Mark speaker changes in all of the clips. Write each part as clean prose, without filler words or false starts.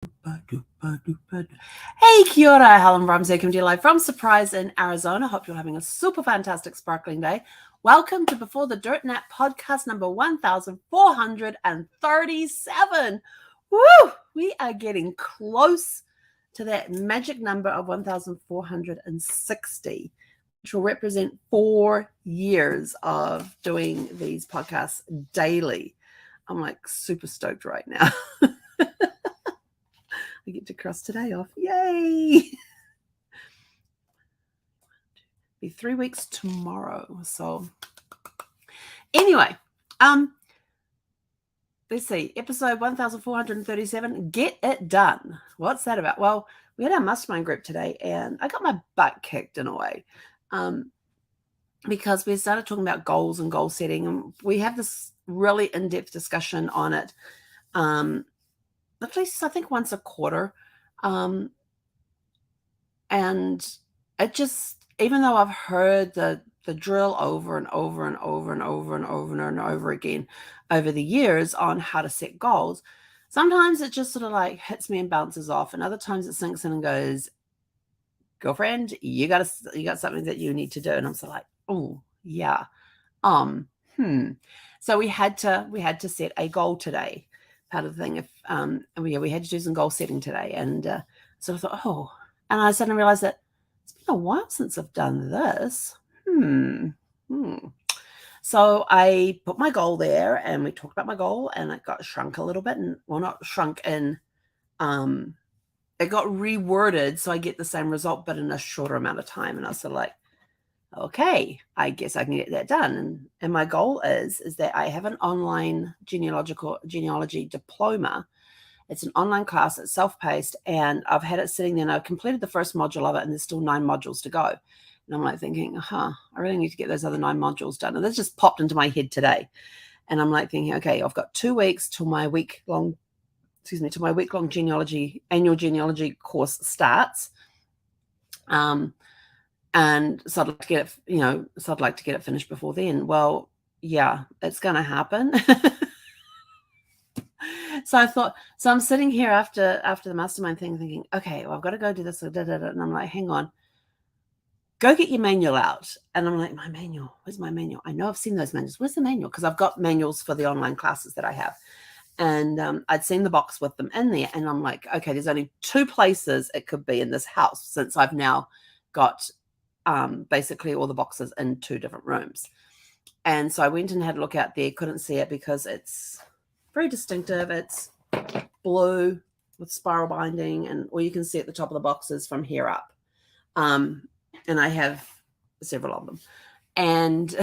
Speaker 1: Hey, kia ora, Helen Brahms here, coming to you live from Surprise in Arizona. Hope you're having a super fantastic, sparkling day. Welcome to Before the Dirt Nap podcast number 1437. Woo! We are getting close to that magic number of 1460, which will represent 4 years of doing these podcasts daily. I'm like super stoked right now. I get to cross today off. Yay! Be 3 weeks tomorrow. So anyway, let's see. Episode 1437, Get It Done. What's that about? Well, we had our mastermind group today and I got my butt kicked in a way. Because we started talking about goals and goal setting, and we have this really in-depth discussion on it. At least I think once a quarter. And it just, even though I've heard the drill over and over and over and over and over and over again over the years on how to set goals, sometimes it just sort of like hits me and bounces off, and other times it sinks in and goes, girlfriend, you got something that you need to do. And I'm sort of like, oh yeah. So we had to set a goal today. Part of the thing, we had to do some goal setting today, and so I thought, oh, and I suddenly realized that it's been a while since I've done this. So I put my goal there, and we talked about my goal, and it got shrunk a little bit, and well, not shrunk in, it got reworded so I get the same result, but in a shorter amount of time. And I was sort of like, okay, I guess I can get that done. And my goal is that I have an online genealogy diploma. It's an online class. It's self-paced, and I've had it sitting there, and I've completed the first module of it, and there's still 9 modules to go. And I'm like thinking, I really need to get those other 9 modules done. And this just popped into my head today. And I'm like thinking, okay, I've got 2 weeks till my week-long annual genealogy course starts. And so I'd like to get it, finished before then. Well, yeah, it's going to happen. So I'm sitting here after the mastermind thing thinking, okay, well, I've got to go do this. And I'm like, hang on, go get your manual out. And I'm like, my manual, where's my manual? I know I've seen those manuals. Where's the manual? Because I've got manuals for the online classes that I have. And I'd seen the box with them in there. And I'm like, okay, there's only 2 places it could be in this house, since I've now got basically all the boxes in 2 different rooms. And so I went and had a look out there. Couldn't see it because it's very distinctive. It's blue with spiral binding, and all you can see at the top of the boxes from here up. And I have several of them. And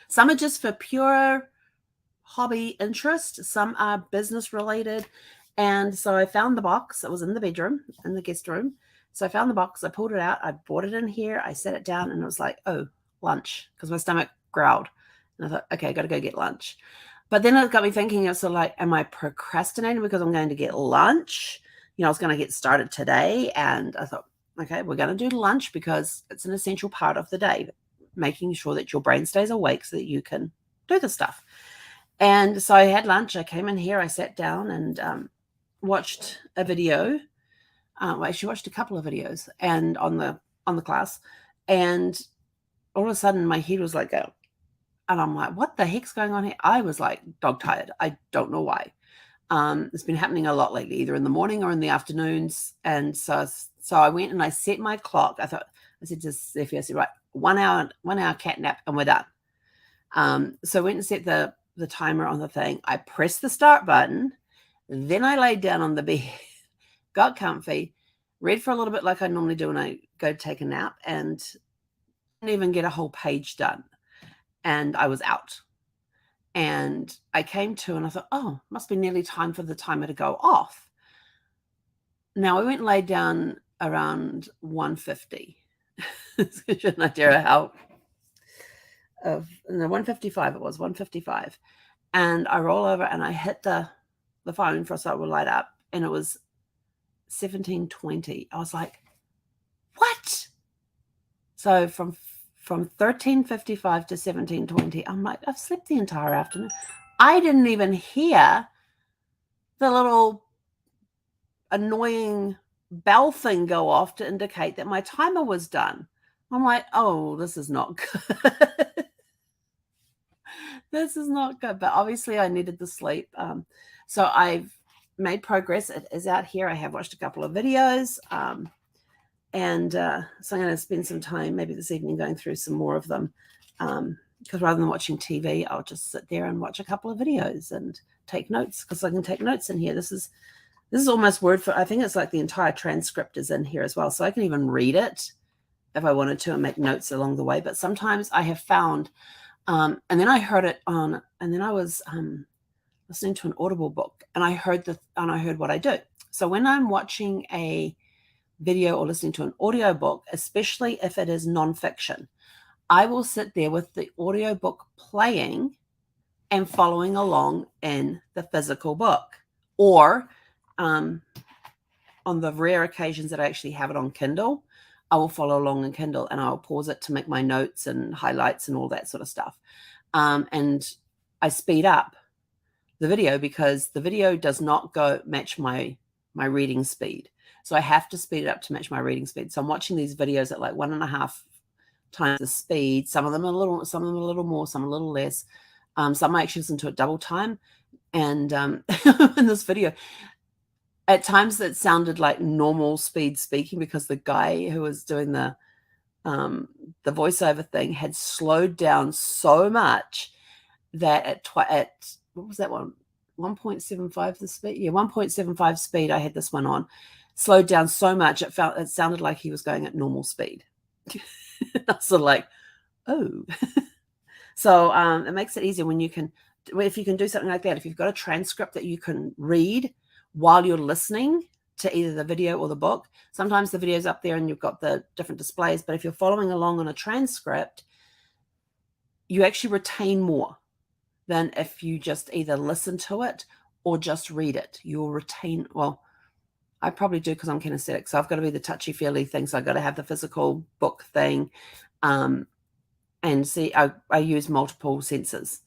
Speaker 1: some are just for pure hobby interest. Some are business related. And so I found the box. It was in the bedroom, in the guest room. So I found the box. I pulled it out. I brought it in here. I set it down, and it was like, oh, lunch, because my stomach growled. And I thought, okay, I got to go get lunch. But then it got me thinking, of sort of like, am I procrastinating because I'm going to get lunch? I was going to get started today. And I thought, okay, we're going to do lunch because it's an essential part of the day, making sure that your brain stays awake so that you can do the stuff. And so I had lunch. I came in here. I sat down and watched a video. I actually watched a couple of videos and on the class, and all of a sudden my head was like, go, and I'm like, what the heck's going on here? I was like dog tired. I don't know why. It's been happening a lot lately, either in the morning or in the afternoons. And so I went and I set my clock. I said to Steffi, I said, right, 1 hour cat nap and we're done. So I went and set the timer on the thing. I pressed the start button. Then I laid down on the bed, got comfy, read for a little bit like I normally do when I go take a nap, and didn't even get a whole page done. And I was out. And I came to, and I thought, oh, must be nearly time for the timer to go off. Now I went and laid down around 1:50. It's an idea how of 1:55 it was, 1:55. And I roll over and I hit the phone for a start, will light up, and it was 17:20. I was like, what? So from 13:55 to 17:20, I'm like, I've slept the entire afternoon. I didn't even hear the little annoying bell thing go off to indicate that my timer was done. I'm like, oh, this is not good. This is not good. But obviously I needed the sleep. So I've made progress. It is out here. I have watched a couple of videos. And so I'm going to spend some time maybe this evening going through some more of them. Because rather than watching TV, I'll just sit there and watch a couple of videos and take notes, because I can take notes in here. This is almost word for, I think it's like the entire transcript is in here as well. So I can even read it if I wanted to and make notes along the way. But sometimes I have found, and then I heard it on, and then I was listening to an Audible book, and I heard what I do. So when I'm watching a video or listening to an audio book, especially if it is nonfiction, I will sit there with the audio book playing and following along in the physical book, or on the rare occasions that I actually have it on Kindle, I will follow along in Kindle and I'll pause it to make my notes and highlights and all that sort of stuff. And I speed up the video because the video does not match my reading speed. So I have to speed it up to match my reading speed. So I'm watching these videos at like 1.5 times the speed. Some of them a little more, some a little less. Some I actually listen to at double time. And in this video, at times it sounded like normal speed speaking because the guy who was doing the voiceover thing had slowed down so much that at what was that one? 1.75 the speed? Yeah, 1.75 speed. I had this one on. Slowed down so much it sounded like he was going at normal speed. I was sort of like, oh. So it makes it easier when if you can do something like that. If you've got a transcript that you can read while you're listening to either the video or the book. Sometimes the video's up there and you've got the different displays, but if you're following along on a transcript, you actually retain more than if you just either listen to it or just read it. You'll retain, well, I probably do because I'm kinesthetic, so I've got to be the touchy-feely thing, so I've got to have the physical book thing. And see, I use multiple senses.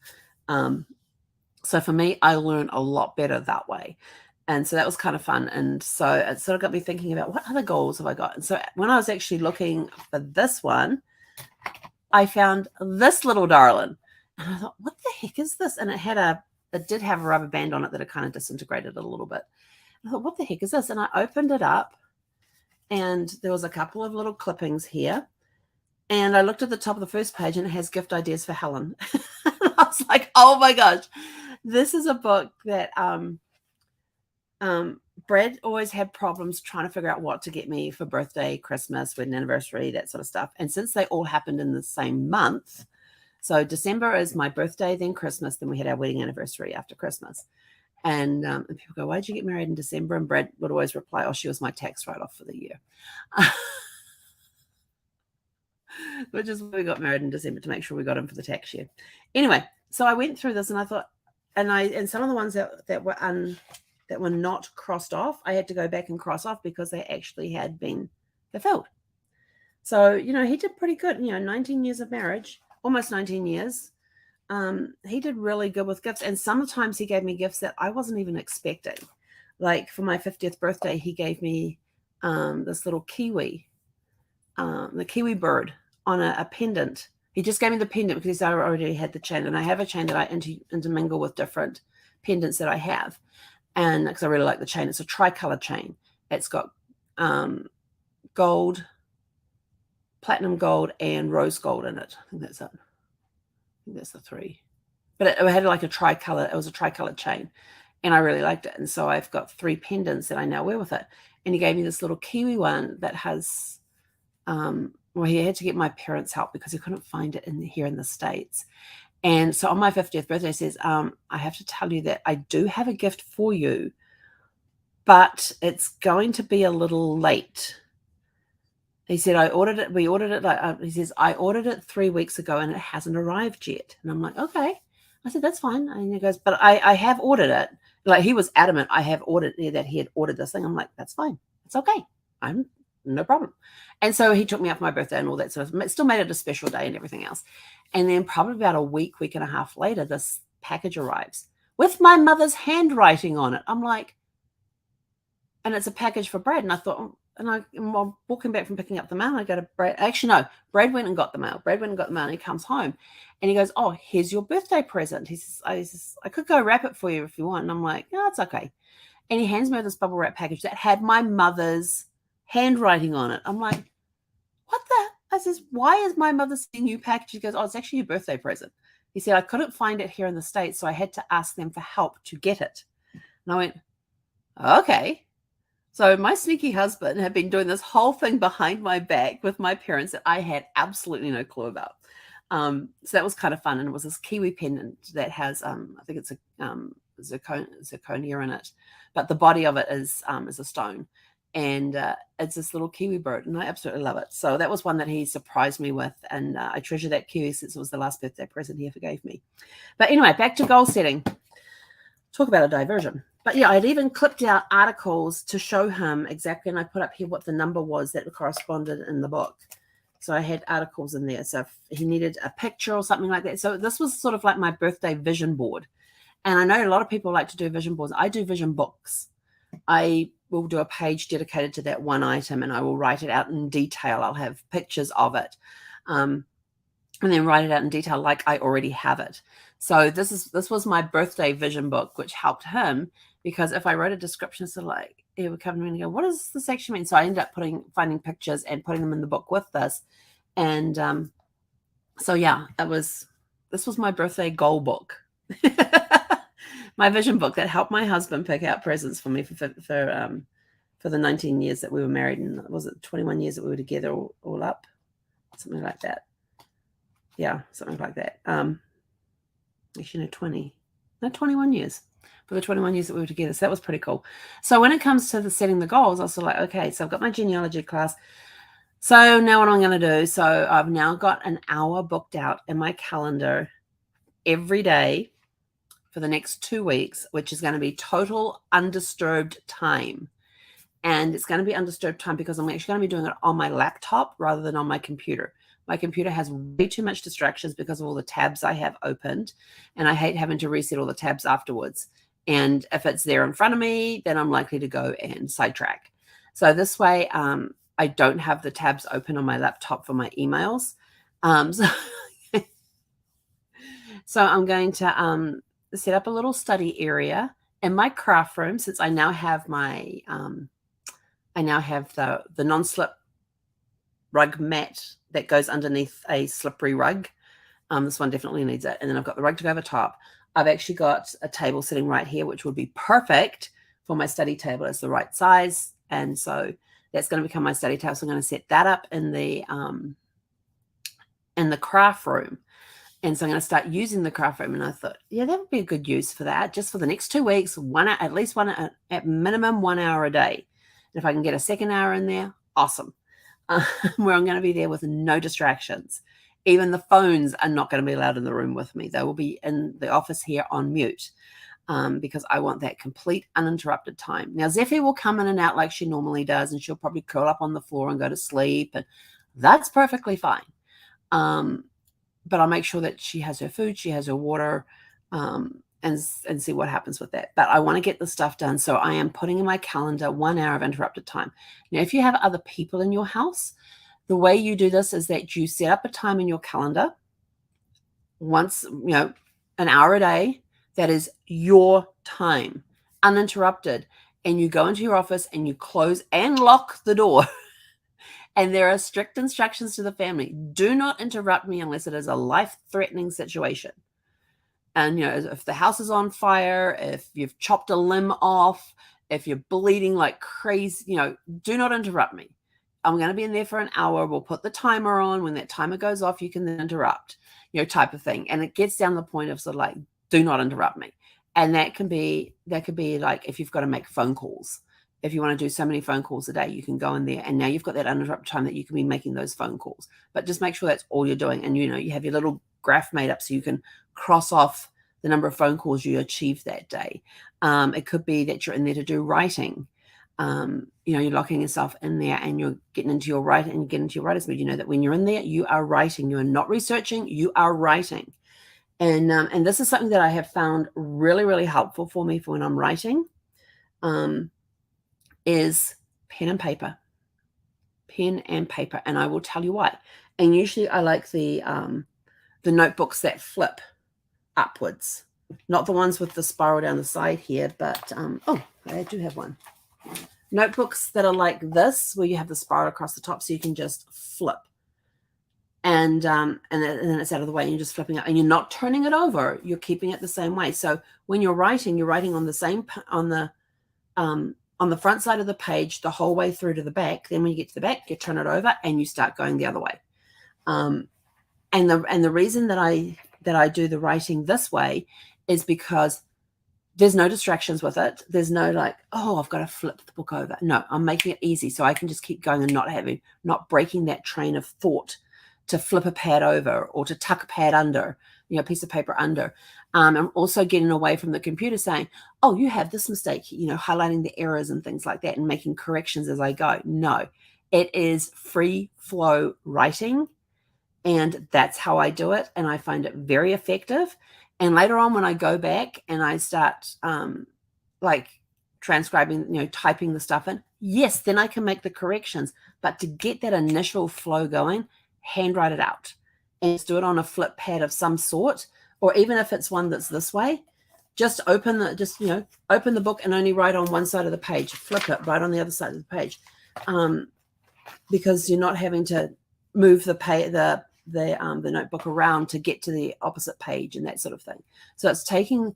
Speaker 1: So for me, I learn a lot better that way. And so that was kind of fun. And so it sort of got me thinking about what other goals have I got? And so when I was actually looking for this one, I found this little darling. And I thought, what the heck is this? And it did have a rubber band on it that had kind of disintegrated a little bit. I thought, what the heck is this? And I opened it up and there was a couple of little clippings here. And I looked at the top of the first page and it has gift ideas for Helen. I was like, oh my gosh, this is a book that Brad always had problems trying to figure out what to get me for birthday, Christmas, wedding anniversary, that sort of stuff. And since they all happened in the same month, so December is my birthday, then Christmas, then we had our wedding anniversary after Christmas. And people go, why did you get married in December? And Brad would always reply, oh, she was my tax write-off for the year. Which is why we got married in December, to make sure we got him for the tax year. Anyway, so I went through this and I thought, and some of the ones that were not crossed off, I had to go back and cross off because they actually had been fulfilled. So, he did pretty good. 19 years of marriage, almost 19 years. He did really good with gifts. And sometimes he gave me gifts that I wasn't even expecting. Like for my 50th birthday, he gave me this little kiwi, the kiwi bird on a pendant. He just gave me the pendant because I already had the chain. And I have a chain that I intermingle with different pendants that I have. And because I really like the chain, it's a tricolor chain. It's got gold, platinum gold, and rose gold in it. I think that's it. I think that's the three. But it had like a tricolor. It was a tricolor chain, and I really liked it. And so I've got 3 pendants that I now wear with it. And he gave me this little kiwi one that has, well, he had to get my parents' help because he couldn't find it here in the States. And so on my 50th birthday, he says, I have to tell you that I do have a gift for you, but it's going to be a little late. He said, we ordered it. He says, I ordered it 3 weeks ago and it hasn't arrived yet. And I'm like, okay. I said, that's fine. And he goes, but I have ordered it. Like, he was adamant I have ordered that he had ordered this thing. I'm like, that's fine. It's okay. I'm no problem. And so he took me out for my birthday and all that sort of, it still made it a special day and everything else. And then probably about a week and a half later, this package arrives with my mother's handwriting on it. I'm like, and it's a package for Brad. And I thought, and I'm walking back from picking up the mail, and I go to Brad. Actually, no, Brad went and got the mail. And he comes home, and he goes, "Oh, here's your birthday present." He says, I could go wrap it for you if you want. And I'm like, "No, it's okay." And he hands me this bubble wrap package that had my mother's handwriting on it. I'm like, "What the?" I says, "Why is my mother sending you package?" He goes, "Oh, it's actually your birthday present." He said, "I couldn't find it here in the States, so I had to ask them for help to get it." And I went, "Okay." So my sneaky husband had been doing this whole thing behind my back with my parents that I had absolutely no clue about. So that was kind of fun. And it was this kiwi pendant that has, I think it's a zirconia in it, but the body of it is a stone. And it's this little kiwi bird, and I absolutely love it. So that was one that he surprised me with, and I treasure that kiwi since it was the last birthday present he ever gave me. But anyway, back to goal setting. Talk about a diversion. But yeah, I'd even clipped out articles to show him exactly, and I put up here what the number was that corresponded in the book. So I had articles in there. So if he needed a picture or something like that. So this was sort of like my birthday vision board. And I know a lot of people like to do vision boards. I do vision books. I will do a page dedicated to that one item, and I will write it out in detail. I'll have pictures of it. And then write it out in detail like I already have it. So this was my birthday vision book, which helped him, because if I wrote a description, so like he would come to me and go, "What does this actually mean?" So I ended up finding pictures and putting them in the book with this. And so yeah, this was my birthday goal book. My vision book that helped my husband pick out presents for me for the 19 years that we were married, and was it 21 years that we were together all up? Something like that. Yeah, something like that. Actually, no, 21 years. For the 21 years that we were together. So that was pretty cool. So when it comes to setting the goals, I was like, okay, so I've got my genealogy class. So now what am I going to do? So I've now got an hour booked out in my calendar every day for the next 2 weeks, which is going to be total undisturbed time. And it's going to be undisturbed time because I'm actually going to be doing it on my laptop rather than on my computer. My computer has way too much distractions because of all the tabs I have opened, and I hate having to reset all the tabs afterwards. And if it's there in front of me, then I'm likely to go and sidetrack. So this way, I don't have the tabs open on my laptop for my emails. So I'm going to set up a little study area in my craft room, since I now have my the non-slip rug mat that goes underneath a slippery rug. This one definitely needs it. And then I've got the rug to go over top. I've actually got a table sitting right here, which would be perfect for my study table. It's the right size. And so that's going to become my study table. So I'm going to set that up in the craft room. And so I'm going to start using the craft room. And I thought, yeah, that would be a good use for that. Just for the next 2 weeks, at minimum 1 hour a day. And if I can get a second hour in there, awesome. Where I'm going to be there with no distractions. Even the phones are not going to be allowed in the room with me. They will be in the office here on mute, because I want that complete uninterrupted time. Now, Zeffie will come in and out like she normally does, and she'll probably curl up on the floor and go to sleep, and that's perfectly fine. But I'll make sure that she has her food, she has her water, and see what happens with that. But I want to get the stuff done. So I am putting in my calendar 1 hour of interrupted time. Now, if you have other people in your house, the way you do this is that you set up a time in your calendar once, an hour a day. That is your time, uninterrupted. And you go into your office and you close and lock the door. And there are strict instructions to the family. Do not interrupt me unless it is a life-threatening situation. And, if the house is on fire, if you've chopped a limb off, if you're bleeding like crazy, do not interrupt me. I'm going to be in there for an hour. We'll put the timer on. When that timer goes off, you can then interrupt, type of thing. And it gets down to the point of sort of like, do not interrupt me. And that could be like if you've got to make phone calls. If you want to do so many phone calls a day, you can go in there, and now you've got that uninterrupted time that you can be making those phone calls. But just make sure that's all you're doing. And, you have your little graph made up so you can cross off the number of phone calls you achieved that day. It could be that you're in there to do writing. You're locking yourself in there and you're getting into your writing, and you get into your writer's mood. You know that when you're in there, you are writing. You are not researching, you are writing. And this is something that I have found really, really helpful for me for when I'm writing. is pen and paper. Pen and paper. And I will tell you why. And usually I like the notebooks that flip upwards. Not the ones with the spiral down the side here, but, oh, I do have one. Notebooks that are like this, where you have the spiral across the top so you can just flip. And then it's out of the way and you're just flipping it and you're not turning it over. You're keeping it the same way. So when you're writing on the same, on the front side of the page, the whole way through to the back. Then when you get to the back, you turn it over and you start going the other way. And the reason that I do the writing this way is because there's no distractions with it. There's no like, oh, I've got to flip the book over. No, I'm making it easy so I can just keep going and not breaking that train of thought to flip a pad over or to tuck a pad under, a piece of paper under. I'm also getting away from the computer saying, oh, you have this mistake, highlighting the errors and things like that and making corrections as I go. No, it is free flow writing. And that's how I do it. And I find it very effective. And later on, when I go back and I start transcribing, typing the stuff in, yes, then I can make the corrections. But to get that initial flow going, handwrite it out and do it on a flip pad of some sort. Or even if it's one that's this way, just open the book and only write on one side of the page, flip it, write on the other side of the page. Because you're not having to move the notebook around to get to the opposite page and that sort of thing. So it's taking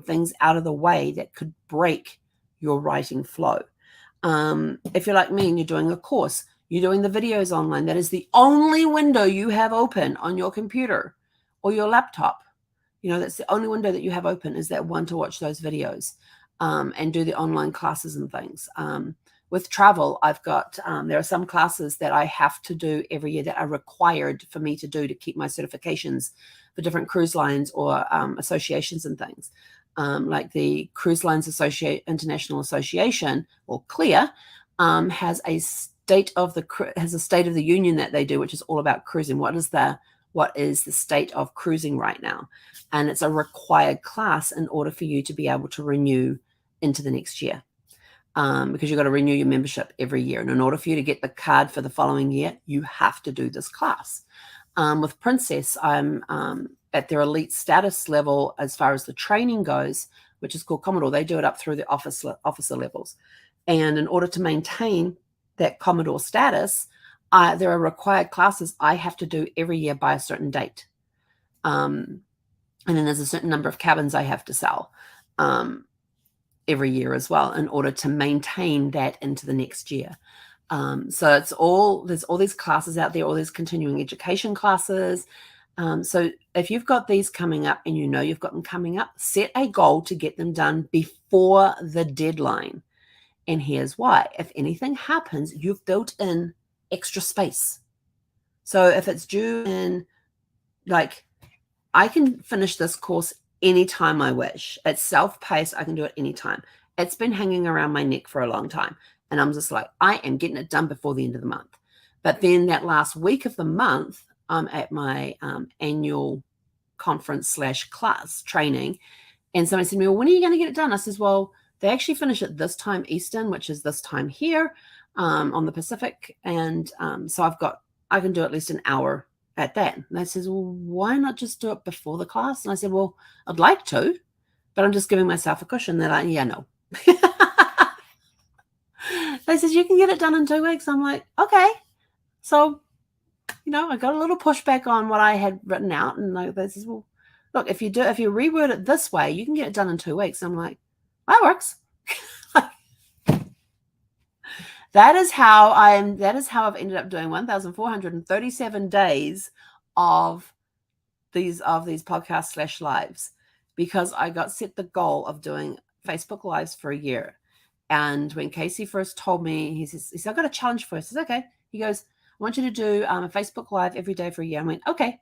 Speaker 1: things out of the way that could break your writing flow. If you're like me and you're doing a course, you're doing the videos online, that is the only window you have open on your computer or your laptop. That's the only window that you have open, is that one to watch those videos and do the online classes and things. With travel, I've got, there are some classes that I have to do every year that are required for me to do to keep my certifications for different cruise lines or associations and things. Like the Cruise Lines International Association, or CLIA, has a state of the union that they do, which is all about cruising. What is the state of cruising right now? And it's a required class in order for you to be able to renew into the next year. Because you've got to renew your membership every year. And in order for you to get the card for the following year, you have to do this class. With Princess, I'm at their elite status level as far as the training goes, which is called Commodore. They do it up through the officer levels. And in order to maintain that Commodore status, there are required classes I have to do every year by a certain date. And then there's a certain number of cabins I have to sell every year as well in order to maintain that into the next year. So there's all these classes out there, all these continuing education classes. So if you've got these coming up and you've got them coming up, set a goal to get them done before the deadline. And here's why. If anything happens, you've built in extra space. So if it's due in, I can finish this course anytime I wish. It's self-paced. I can do it anytime. It's been hanging around my neck for a long time. And I'm just like, I am getting it done before the end of the month. But then that last week of the month, I'm at my annual conference / class training. And somebody said to me, well, when are you going to get it done? I says, well, they actually finish at this time Eastern, which is this time here on the Pacific. And so I can do at least an hour at that. And they says, well, why not just do it before the class? And I said, well, I'd like to, but I'm just giving myself a cushion. They're like, yeah, no. They says, you can get it done in 2 weeks. I'm like, okay. So, I got a little pushback on what I had written out. And they says, well, look, if you reword it this way, you can get it done in 2 weeks. I'm like, that works. That is how I've ended up doing 1,437 days of these podcasts / lives, because I got set the goal of doing Facebook Lives for a year. And when Casey first told me, he said, I've got a challenge for us. I said, okay. He goes, I want you to do a Facebook Live every day for a year. I went, okay.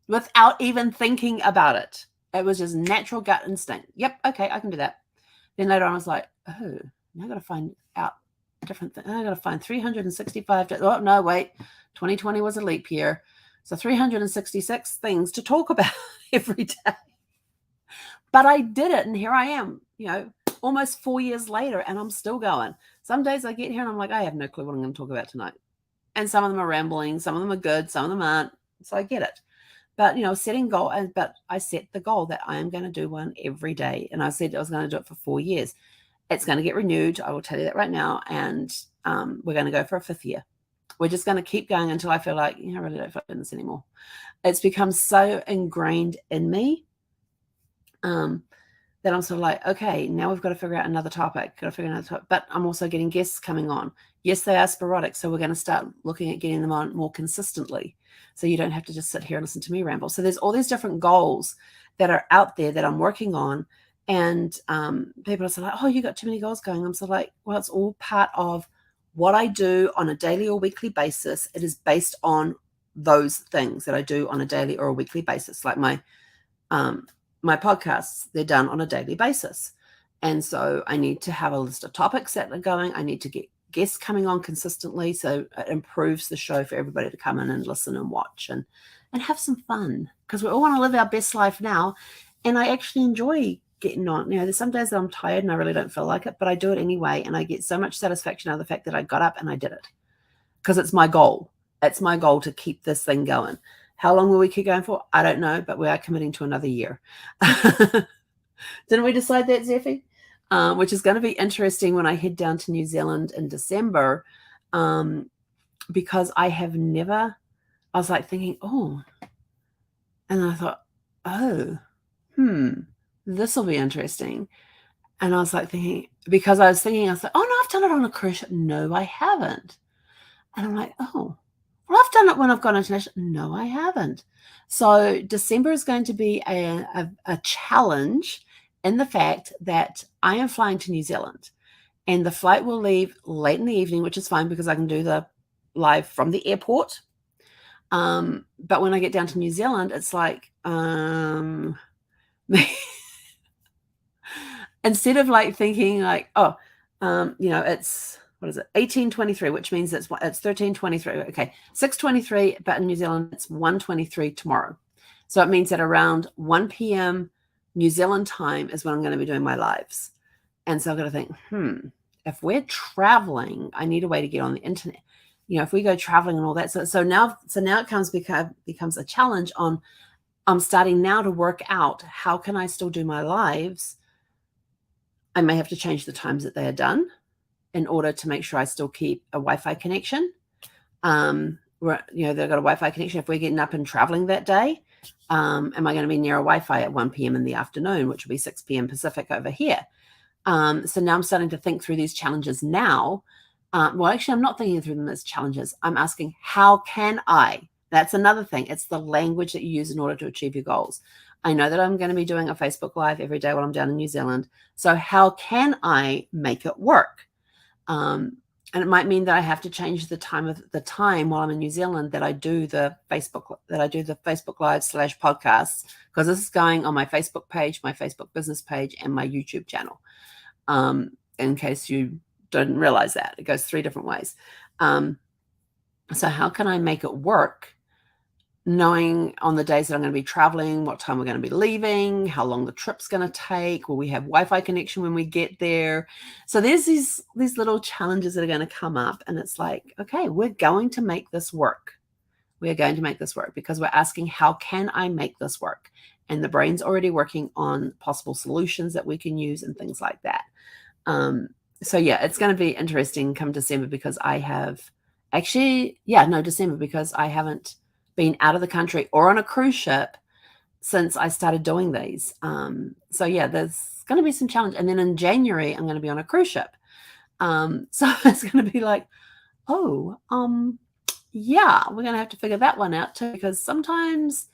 Speaker 1: Without even thinking about it. It was just natural gut instinct. Yep, okay, I can do that. Then later on, I was like, oh, now I got to find out different things. I got to find 365 days. Oh, no, wait. 2020 was a leap year. So 366 things to talk about every day. But I did it, and here I am, almost 4 years later, and I'm still going. Some days I get here and I'm like, I have no clue what I'm going to talk about tonight. And some of them are rambling, some of them are good, some of them aren't. So I get it. But, setting goal, but I set the goal that I am going to do one every day. And I said I was going to do it for 4 years. It's going to get renewed. I will tell you that right now. And we're going to go for a 5th year. We're just going to keep going until I feel like, I really don't feel like doing this anymore. It's become so ingrained in me that I'm sort of like, okay, now we've got to figure out another topic. But I'm also getting guests coming on. Yes, they are sporadic. So we're going to start looking at getting them on more consistently. So you don't have to just sit here and listen to me ramble. So there's all these different goals that are out there that I'm working on. And people are sort of like, oh, you got too many goals going. I'm sort of like, well, it's all part of what I do on a daily or weekly basis. It is based on those things that I do on a daily or a weekly basis, like my podcasts, they're done on a daily basis. And so I need to have a list of topics that are going. I need to get guests coming on consistently. So it improves the show for everybody to come in and listen and watch and have some fun, because we all want to live our best life now. And I actually enjoy getting on. There's some days that I'm tired and I really don't feel like it, but I do it anyway. And I get so much satisfaction out of the fact that I got up and I did it, because it's my goal. It's my goal to keep this thing going. How long will we keep going for? I don't know, but we are committing to another year. Didn't we decide that, Zephy? Which is going to be interesting when I head down to New Zealand in December, because I was like thinking, and I thought, this will be interesting. And I was like thinking, because I was like, oh no, I've done it on a cruise ship. No, I haven't. And I'm like, well, I've done it when I've gone international. No, I haven't. So December is going to be a challenge in the fact that I am flying to New Zealand, and the flight will leave late in the evening, which is fine because I can do the live from the airport. But when I get down to New Zealand, it's like, instead of like thinking like, it's, what is it, 18:23, which means it's 13:23. Okay, 6:23, but in New Zealand it's 1:23 tomorrow. So it means that around 1 p.m. New Zealand time is when I'm going to be doing my lives. And so I've got to think, if we're traveling, I need a way to get on the internet. If we go traveling and all that. So now it becomes a challenge on, I'm starting now to work out, how can I still do my lives? I may have to change the times that they are done in order to make sure I still keep a Wi-Fi connection. They've got a Wi-Fi connection. If we're getting up and traveling that day, am I going to be near a Wi-Fi at 1 p.m. in the afternoon, which will be 6 p.m. Pacific over here? So now I'm starting to think through these challenges now. Well, actually, I'm not thinking through them as challenges. I'm asking, how can I? That's another thing. It's the language that you use in order to achieve your goals. I know that I'm going to be doing a Facebook Live every day while I'm down in New Zealand. So how can I make it work? And it might mean that I have to change the time while I'm in New Zealand that I do the Facebook Live / podcasts, because this is going on my Facebook page, my Facebook business page, and my YouTube channel. In case you didn't realize that, it goes 3 different ways. So how can I make it work, knowing on the days that I'm going to be traveling, what time we're going to be leaving, how long the trip's going to take, will we have Wi-Fi connection when we get there? So there's these little challenges that are going to come up, and it's like, okay, we're going to make this work. We are going to make this work because we're asking, how can I make this work? And the brain's already working on possible solutions that we can use and things like that. So yeah, it's going to be interesting come December, because December, because I haven't been out of the country or on a cruise ship since I started doing these. So yeah, there's going to be some challenge. And then in January, I'm going to be on a cruise ship. So it's going to be like, we're going to have to figure that one out too, because sometimes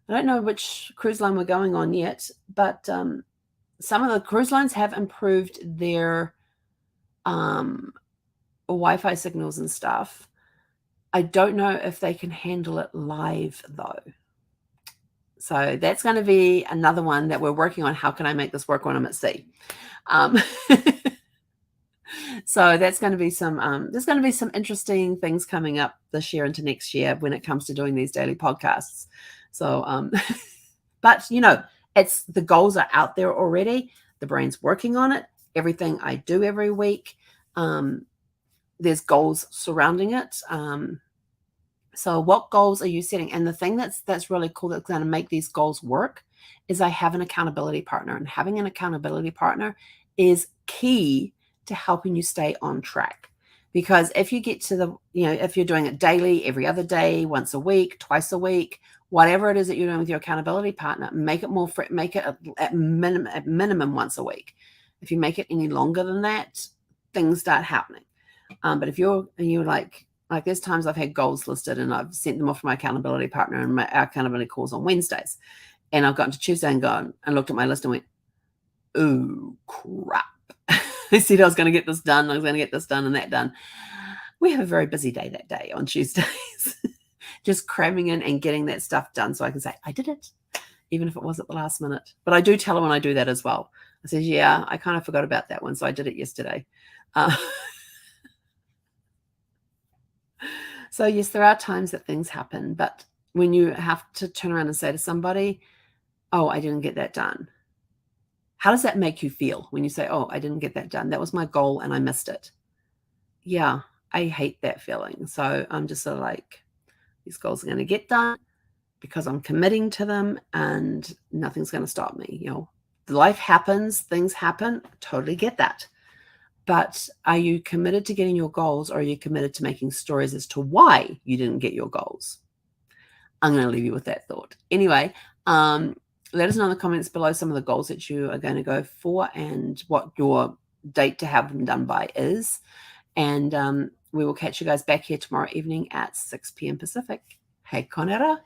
Speaker 1: I don't know which cruise line we're going on yet, but some of the cruise lines have improved their Wi-Fi signals and stuff. I don't know if they can handle it live though. So that's going to be another one that we're working on. How can I make this work when I'm at sea? So that's going to be there's going to be some interesting things coming up this year into next year when it comes to doing these daily podcasts. So, but it's the goals are out there already. The brain's working on it. everything I do every week. There's goals surrounding it. So what goals are you setting? And the thing that's really cool that's going to make these goals work is I have an accountability partner, and having an accountability partner is key to helping you stay on track. Because if you get to the, if you're doing it daily, every other day, once a week, twice a week, whatever it is that you're doing with your accountability partner, make it make it at minimum once a week. If you make it any longer than that, things start happening. But if you're like there's times I've had goals listed and I've sent them off to my accountability partner, and our accountability calls on Wednesdays, and I've gotten to Tuesday and gone and looked at my list and went, oh crap. I said I was going to get this done. I was going to get this done and that done. We have a very busy day that day on Tuesdays, just cramming in and getting that stuff done so I can say, I did it, even if it was at the last minute. But I do tell her when I do that as well. I says, yeah, I kind of forgot about that one, so I did it yesterday. So yes, there are times that things happen, but when you have to turn around and say to somebody, oh, I didn't get that done. How does that make you feel when you say, oh, I didn't get that done? That was my goal and I missed it. Yeah, I hate that feeling. So I'm just sort of like, these goals are going to get done because I'm committing to them and nothing's going to stop me. Life happens, things happen. Totally get that. But are you committed to getting your goals, or are you committed to making stories as to why you didn't get your goals? I'm going to leave you with that thought. Anyway, let us know in the comments below some of the goals that you are going to go for and what your date to have them done by is. And we will catch you guys back here tomorrow evening at 6 p.m. Pacific. Hei konera.